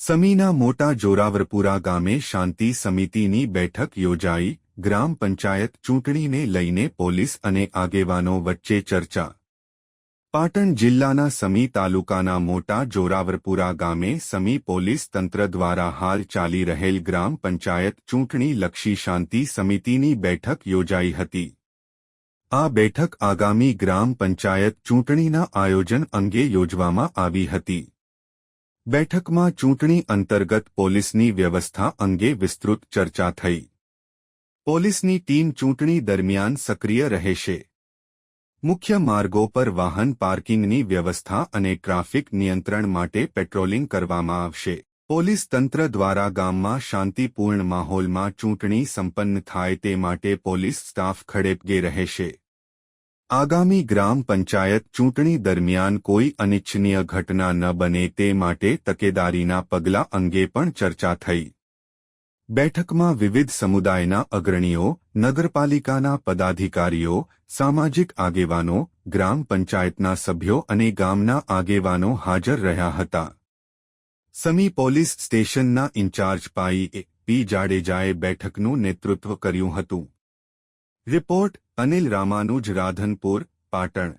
સમીના મોટા જોરાવરપુરા ગામે શાંતિ સમિતિની બેઠક યોજાઈ. ગ્રામ પંચાયત ચૂંટણીને લઈને પોલીસ અને આગેવાનો વચ્ચે ચર્ચા. પાટણ જિલ્લાના સમી તાલુકાના મોટા જોરાવરપુરા ગામે સમી પોલીસ તંત્ર દ્વારા હાલ ચાલી રહેલ ગ્રામ પંચાયત ચૂંટણી લક્ષી શાંતિ સમિતિની બેઠક યોજાઈ હતી. આ બેઠક આગામી ગ્રામ પંચાયત ચૂંટણીના આયોજન અંગે યોજવામાં આવી હતી. બેઠકમાં ચૂંટણી અંતર્ગત પોલીસની વ્યવસ્થા અંગે વિસ્તૃત ચર્ચા થઈ. પોલીસની ટીમ ચૂંટણી દરમિયાન સક્રિય રહેશે. મુખ્ય માર્ગો પર વાહન પાર્કિંગની વ્યવસ્થા અને ટ્રાફિક નિયંત્રણ માટે પેટ્રોલિંગ કરવામાં આવશે. પોલીસ તંત્ર દ્વારા ગામમાં શાંતિપૂર્ણ માહોલમાં ચૂંટણી સંપન્ન થાય તે માટે પોલીસ સ્ટાફ ખડેપગે રહેશે. આગામી ગ્રામ પંચાયત ચૂંટણી દરમિયાન કોઈ અનિચ્છનીય ઘટના ન બને તે માટે તકેદારીના પગલાં અંગે પણ ચર્ચા થઈ. બેઠકમાં વિવિધ સમુદાયના અગ્રણીઓ, નગરપાલિકાના પદાધિકારીઓ, સામાજિક આગેવાનો, ગ્રામ પંચાયતના સભ્યો અને ગામના આગેવાનો હાજર રહ્યા હતા. સમી પોલીસ સ્ટેશનના ઇન્ચાર્જ પી જાડેજાએ બેઠકનું નેતૃત્વ કર્યું હતું. રિપોર્ટ અનિલ રામાનુજ, રાધનપુર, પાટણ.